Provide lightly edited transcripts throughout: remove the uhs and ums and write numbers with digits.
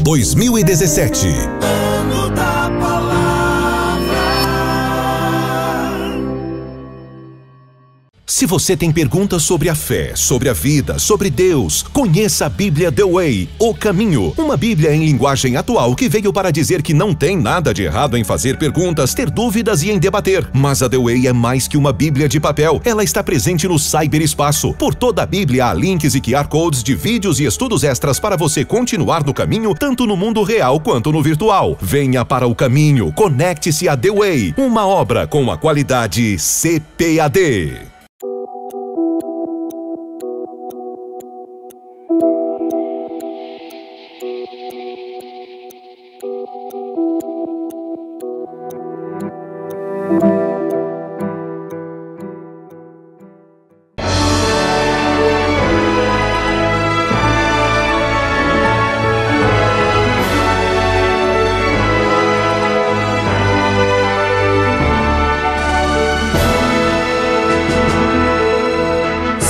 2017. Ano da Palavra. Se você tem perguntas sobre a fé, sobre a vida, sobre Deus, conheça a Bíblia The Way, O Caminho. Uma Bíblia em linguagem atual que veio para dizer que não tem nada de errado em fazer perguntas, ter dúvidas e em debater. Mas a The Way é mais que uma Bíblia de papel. Ela está presente no cyberespaço. Por toda a Bíblia há links e QR Codes de vídeos e estudos extras para você continuar no caminho, tanto no mundo real quanto no virtual. Venha para o caminho, conecte-se a The Way, uma obra com a qualidade CPAD.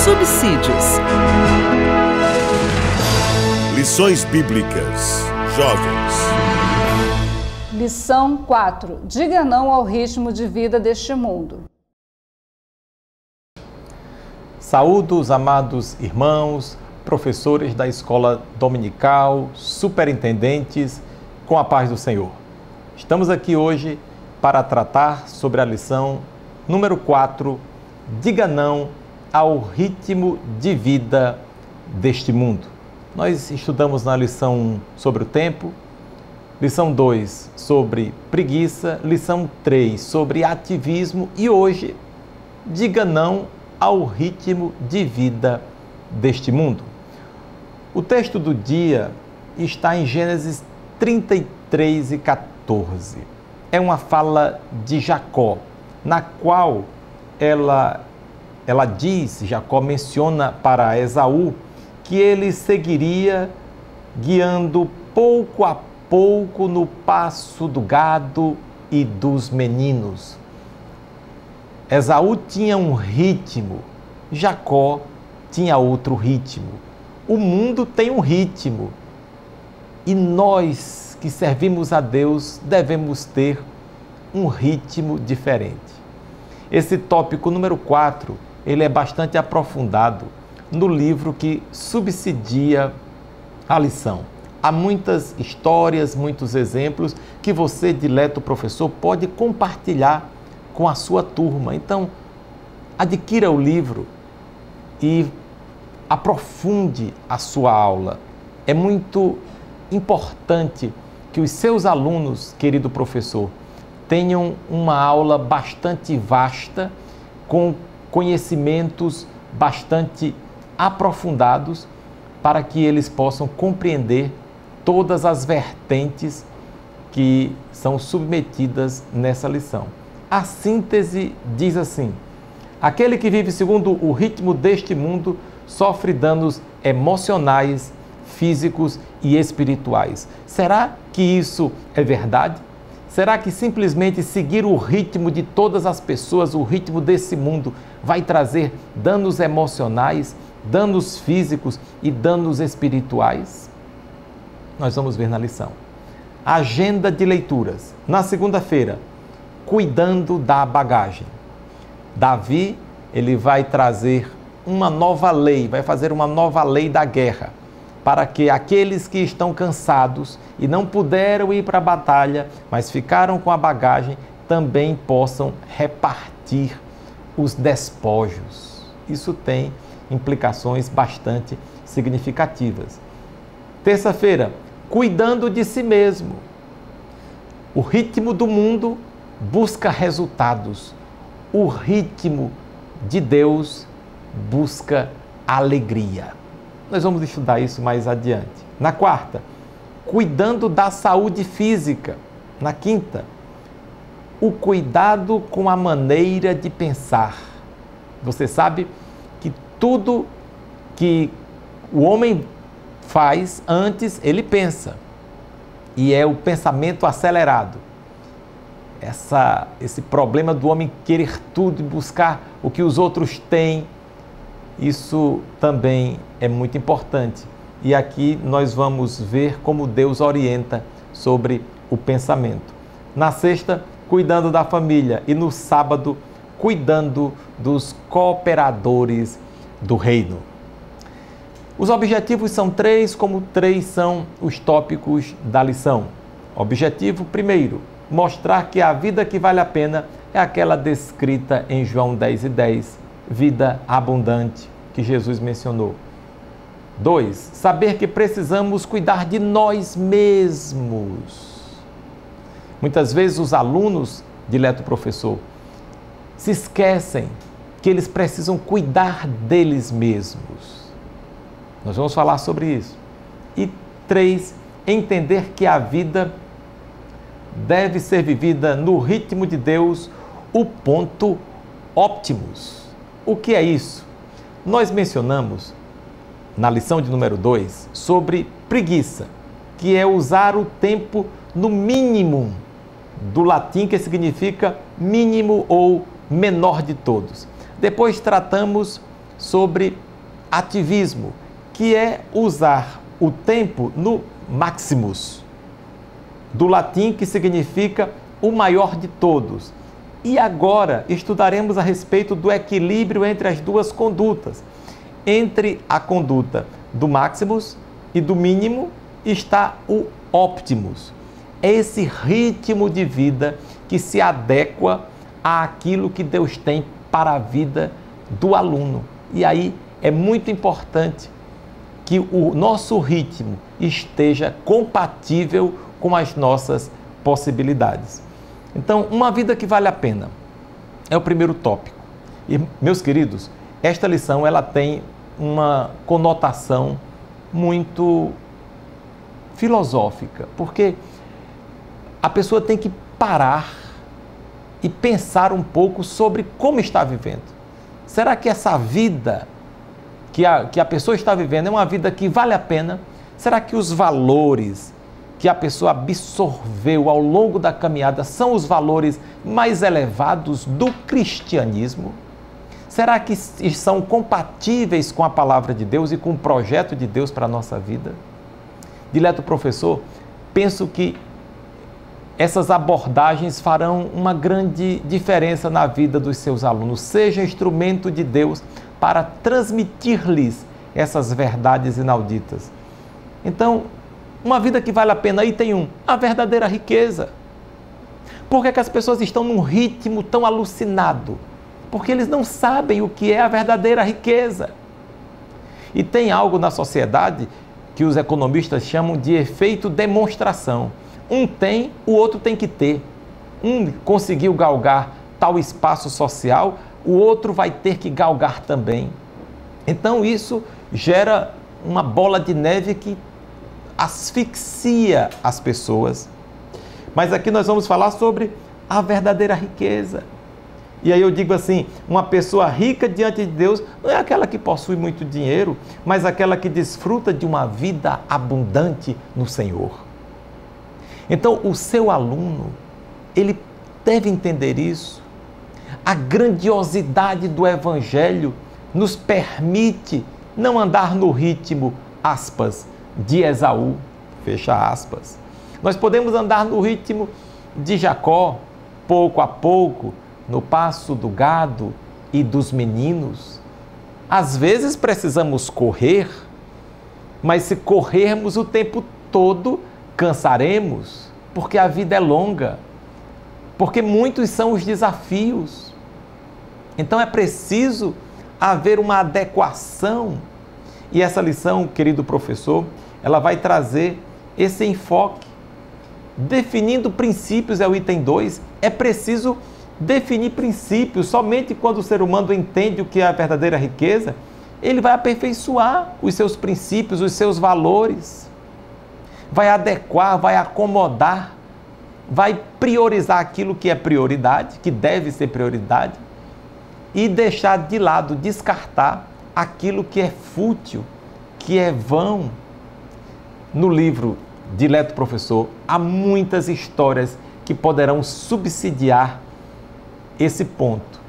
Subsídios. Lições Bíblicas. Jovens. Lição 4. Diga não ao ritmo de vida deste mundo. Saúdo os amados irmãos, professores da escola dominical, superintendentes, com a paz do Senhor. Estamos aqui hoje para tratar sobre a lição número 4, diga não ao ritmo de vida deste mundo. Nós estudamos na lição 1 sobre o tempo, lição 2 sobre preguiça, lição 3 sobre ativismo e hoje, diga não ao ritmo de vida deste mundo. O texto do dia está em Gênesis 33 e 14. É uma fala de Jacó, na qual Jacó menciona para Esaú que ele seguiria guiando pouco a pouco no passo do gado e dos meninos. Esaú tinha um ritmo, Jacó tinha outro ritmo. O mundo tem um ritmo e nós que servimos a Deus devemos ter um ritmo diferente. Esse tópico número 4, ele é bastante aprofundado no livro que subsidia a lição. Há muitas histórias, muitos exemplos que você, dileto professor, pode compartilhar com a sua turma. Então, adquira o livro e aprofunde a sua aula. É muito importante que os seus alunos, querido professor, tenham uma aula bastante vasta, com conhecimentos bastante aprofundados, para que eles possam compreender todas as vertentes que são submetidas nessa lição. A síntese diz assim: aquele que vive segundo o ritmo deste mundo sofre danos emocionais, físicos e espirituais. Será que isso é verdade? Será que simplesmente seguir o ritmo de todas as pessoas, o ritmo desse mundo, vai trazer danos emocionais, danos físicos e danos espirituais? Nós vamos ver na lição. Agenda de leituras. Na segunda-feira, cuidando da bagagem. Davi, ele vai trazer uma nova lei, vai fazer uma nova lei da guerra, para que aqueles que estão cansados e não puderam ir para a batalha, mas ficaram com a bagagem, também possam repartir os despojos. Isso tem implicações bastante significativas. Terça-feira, cuidando de si mesmo. O ritmo do mundo busca resultados. O ritmo de Deus busca alegria. Nós vamos estudar isso mais adiante. Na quarta, cuidando da saúde física. Na quinta, o cuidado com a maneira de pensar. Você sabe que tudo que o homem faz antes, ele pensa. E é o pensamento acelerado. Esse problema do homem querer tudo e buscar o que os outros têm, isso também é muito importante. E aqui nós vamos ver como Deus orienta sobre o pensamento. Na sexta, cuidando da família, e no sábado, cuidando dos cooperadores do reino. Os objetivos são três, como três são os tópicos da lição. Objetivo primeiro, mostrar que a vida que vale a pena é aquela descrita em João 10:10, vida abundante, que Jesus mencionou. 2, saber que precisamos cuidar de nós mesmos. Muitas vezes os alunos, dileto professor, se esquecem que eles precisam cuidar deles mesmos. Nós vamos falar sobre isso. E 3, entender que a vida deve ser vivida no ritmo de Deus, o ponto óptimos. O que é isso? Nós mencionamos na lição de número 2 sobre preguiça, que é usar o tempo no mínimo, do latim que significa mínimo ou menor de todos. Depois tratamos sobre ativismo, que é usar o tempo no maximus, do latim que significa o maior de todos. E agora estudaremos a respeito do equilíbrio entre as duas condutas. Entre a conduta do maximus e do mínimo está o optimus. É esse ritmo de vida que se adequa àquilo que Deus tem para a vida do aluno. E aí é muito importante que o nosso ritmo esteja compatível com as nossas possibilidades. Então, uma vida que vale a pena é o primeiro tópico. E, meus queridos, esta lição ela tem uma conotação muito filosófica, porque a pessoa tem que parar e pensar um pouco sobre como está vivendo. Será que essa vida que a pessoa está vivendo é uma vida que vale a pena? Será que os valores que a pessoa absorveu ao longo da caminhada são os valores mais elevados do cristianismo? Será que são compatíveis com a palavra de Deus e com o projeto de Deus para a nossa vida? Dileto professor, penso que essas abordagens farão uma grande diferença na vida dos seus alunos. Seja instrumento de Deus para transmitir-lhes essas verdades inauditas. Então, uma vida que vale a pena, aí tem a verdadeira riqueza. Por que as pessoas estão num ritmo tão alucinado? Porque eles não sabem o que é a verdadeira riqueza. E tem algo na sociedade que os economistas chamam de efeito demonstração. Um tem, o outro tem que ter. Um conseguiu galgar tal espaço social, o outro vai ter que galgar também. Então isso gera uma bola de neve que asfixia as pessoas. Mas aqui nós vamos falar sobre a verdadeira riqueza. E aí eu digo assim, uma pessoa rica diante de Deus não é aquela que possui muito dinheiro, mas aquela que desfruta de uma vida abundante no Senhor. Então, o seu aluno, ele deve entender isso. A grandiosidade do Evangelho nos permite não andar no ritmo, aspas, de Esaú, fecha aspas. Nós podemos andar no ritmo de Jacó, pouco a pouco, no passo do gado e dos meninos. Às vezes precisamos correr, mas se corrermos o tempo todo, cansaremos, porque a vida é longa, porque muitos são os desafios. Então é preciso haver uma adequação. E essa lição, querido professor, ela vai trazer esse enfoque. Definindo princípios é o item 2, é preciso definir princípios. Somente quando o ser humano entende o que é a verdadeira riqueza, ele vai aperfeiçoar os seus princípios, os seus valores, vai adequar, vai acomodar, vai priorizar aquilo que é prioridade, que deve ser prioridade, e deixar de lado, descartar aquilo que é fútil, que é vão. No livro Dileto Professor, há muitas histórias que poderão subsidiar esse ponto.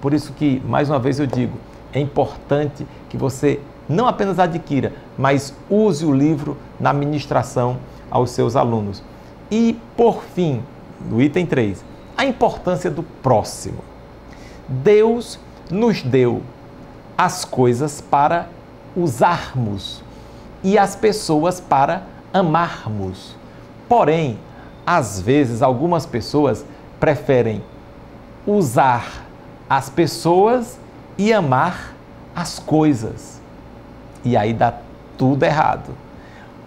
Por isso que, mais uma vez eu digo, é importante que você Não apenas adquira, mas use o livro na ministração aos seus alunos. E, por fim, no item 3, a importância do próximo. Deus nos deu as coisas para usarmos e as pessoas para amarmos. Porém, às vezes, algumas pessoas preferem usar as pessoas e amar as coisas. E aí dá tudo errado.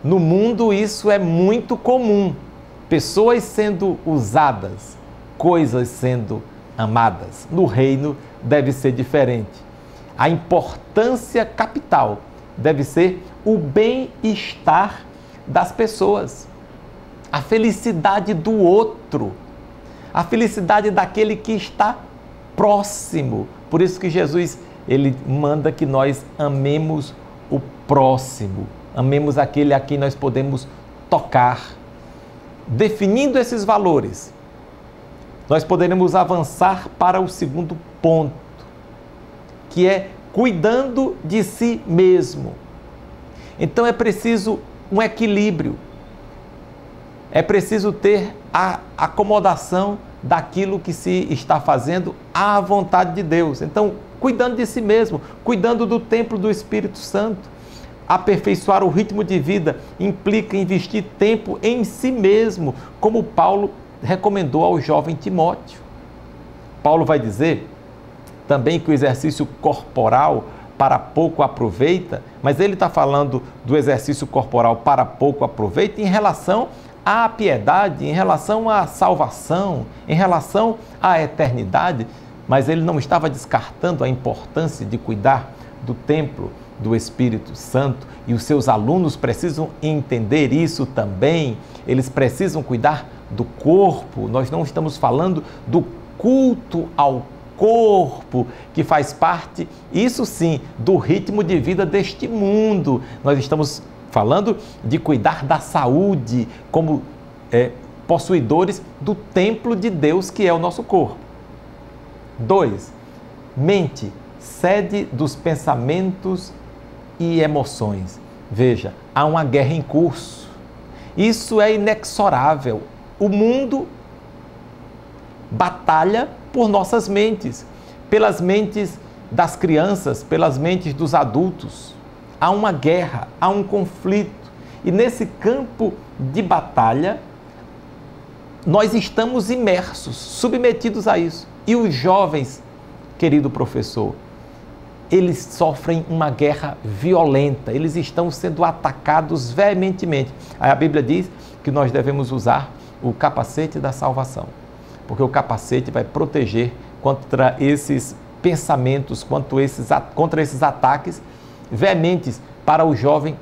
No mundo isso é muito comum. Pessoas sendo usadas, coisas sendo amadas. No reino deve ser diferente. A importância capital deve ser o bem-estar das pessoas, a felicidade do outro, a felicidade daquele que está próximo. Por isso que Jesus, ele manda que nós amemos o próximo, amemos aquele a quem nós podemos tocar. Definindo esses valores, nós poderemos avançar para o segundo ponto, que é cuidando de si mesmo. Então é preciso um equilíbrio, é preciso ter a acomodação daquilo que se está fazendo à vontade de Deus. Então, cuidando de si mesmo, cuidando do templo do Espírito Santo. Aperfeiçoar o ritmo de vida implica investir tempo em si mesmo, como Paulo recomendou ao jovem Timóteo. Paulo vai dizer também que o exercício corporal para pouco aproveita, mas ele está falando do exercício corporal para pouco aproveita em relação à piedade, em relação à salvação, em relação à eternidade, mas ele não estava descartando a importância de cuidar do templo do Espírito Santo, e os seus alunos precisam entender isso também. Eles precisam cuidar do corpo. Nós não estamos falando do culto ao corpo, que faz parte, isso sim, do ritmo de vida deste mundo. Nós estamos falando de cuidar da saúde como possuidores do templo de Deus, que é o nosso corpo. 2. Mente, sede dos pensamentos e emoções. Veja, há uma guerra em curso. Isso é inexorável. O mundo batalha por nossas mentes, pelas mentes das crianças, pelas mentes dos adultos. Há uma guerra, há um conflito. E nesse campo de batalha, nós estamos imersos, submetidos a isso. E os jovens, querido professor, eles sofrem uma guerra violenta, eles estão sendo atacados veementemente. Aí a Bíblia diz que nós devemos usar o capacete da salvação, porque o capacete vai proteger contra esses pensamentos, contra esses ataques veementes para o jovem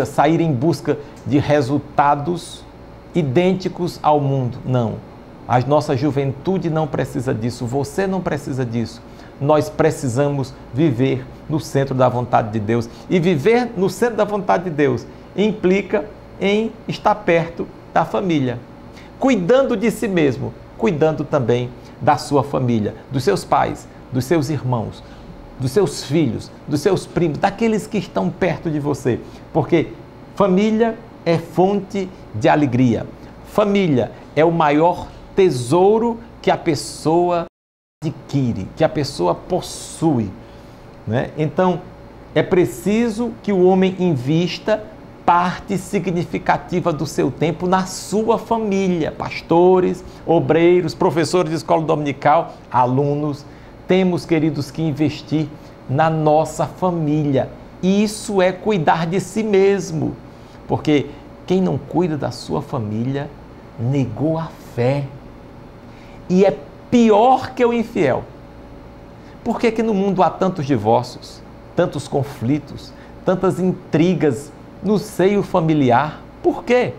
sair em busca de resultados idênticos ao mundo. Não, a nossa juventude não precisa disso, você não precisa disso. Nós precisamos viver no centro da vontade de Deus. E viver no centro da vontade de Deus implica em estar perto da família, cuidando de si mesmo, cuidando também da sua família, dos seus pais, dos seus irmãos, dos seus filhos, dos seus primos, daqueles que estão perto de você. Porque família é fonte de alegria. Família é o maior tesouro que a pessoa adquire, que a pessoa possui, né? Então, é preciso que o homem invista parte significativa do seu tempo na sua família. Pastores, obreiros, professores de escola dominical, alunos, temos, queridos, que investir na nossa família. E isso é cuidar de si mesmo, porque quem não cuida da sua família negou a fé e é pior que o infiel. Por que que no mundo há tantos divórcios, tantos conflitos, tantas intrigas no seio familiar? Por quê?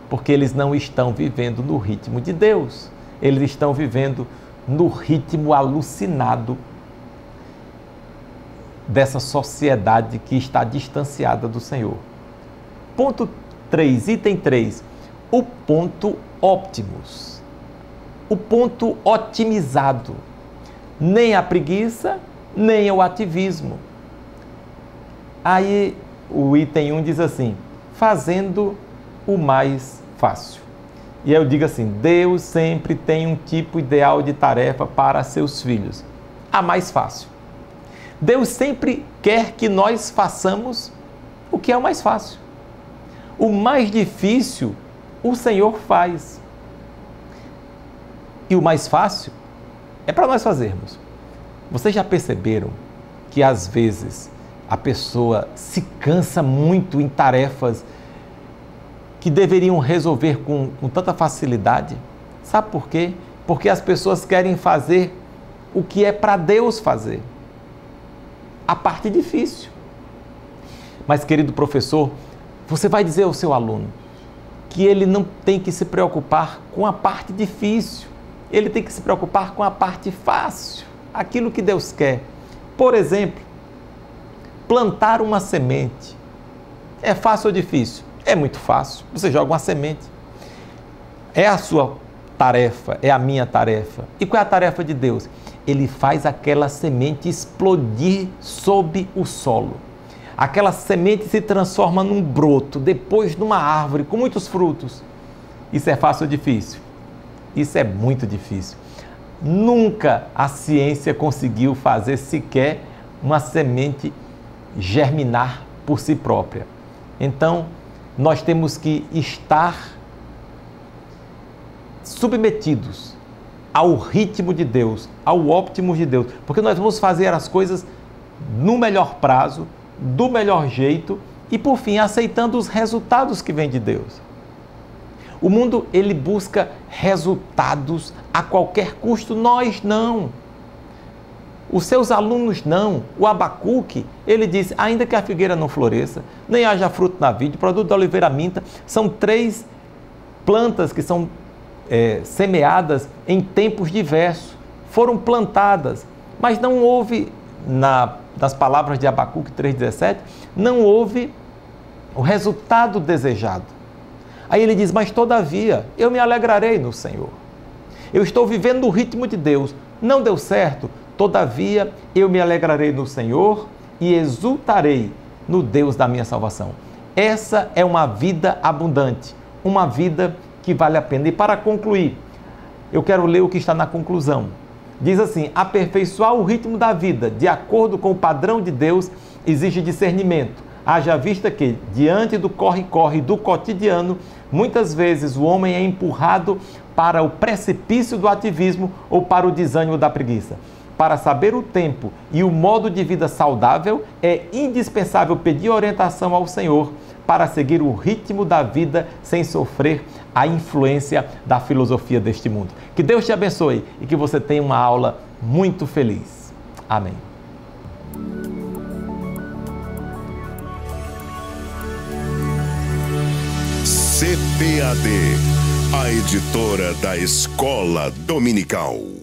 Porque eles não estão vivendo no ritmo de Deus. Eles estão vivendo no ritmo alucinado dessa sociedade que está distanciada do Senhor. Ponto 3, item 3, o ponto óptimos. O ponto otimizado, nem a preguiça, nem o ativismo. Aí o item 1 diz assim, fazendo o mais fácil. E aí eu digo assim, Deus sempre tem um tipo ideal de tarefa para seus filhos. A mais fácil. Deus sempre quer que nós façamos o que é o mais fácil. O mais difícil, o Senhor faz. E o mais fácil é para nós fazermos. Vocês já perceberam que às vezes a pessoa se cansa muito em tarefas que deveriam resolver com tanta facilidade? Sabe por quê? Porque as pessoas querem fazer o que é para Deus fazer. A parte difícil. Mas, querido professor, você vai dizer ao seu aluno que ele não tem que se preocupar com a parte difícil. Ele tem que se preocupar com a parte fácil, aquilo que Deus quer. Por exemplo, plantar uma semente. É fácil ou difícil? É muito fácil. Você joga uma semente. É a sua tarefa, é a minha tarefa. E qual é a tarefa de Deus? Ele faz aquela semente explodir sob o solo. Aquela semente se transforma num broto, depois numa árvore com muitos frutos. Isso é fácil ou difícil? Isso é muito difícil. Nunca a ciência conseguiu fazer sequer uma semente germinar por si própria. Então, nós temos que estar submetidos ao ritmo de Deus, ao óptimo de Deus, porque nós vamos fazer as coisas no melhor prazo, do melhor jeito e, por fim, aceitando os resultados que vêm de Deus. O mundo, ele busca resultados a qualquer custo, nós não. Os seus alunos não. O Abacuque, ele diz, ainda que a figueira não floresça, nem haja fruto na vide, produto da oliveira minta, são 3 plantas que são semeadas em tempos diversos, foram plantadas, mas não houve, nas palavras de Abacuque 3,17, não houve o resultado desejado. Aí ele diz, mas todavia, eu me alegrarei no Senhor. Eu estou vivendo o ritmo de Deus, não deu certo, todavia eu me alegrarei no Senhor e exultarei no Deus da minha salvação. Essa é uma vida abundante, uma vida que vale a pena. E para concluir, eu quero ler o que está na conclusão. Diz assim, aperfeiçoar o ritmo da vida, de acordo com o padrão de Deus, exige discernimento. Haja vista que, diante do corre-corre do cotidiano, muitas vezes o homem é empurrado para o precipício do ativismo ou para o desânimo da preguiça. Para saber o tempo e o modo de vida saudável, é indispensável pedir orientação ao Senhor para seguir o ritmo da vida sem sofrer a influência da filosofia deste mundo. Que Deus te abençoe e que você tenha uma aula muito feliz. Amém. CPAD, a editora da Escola Dominical.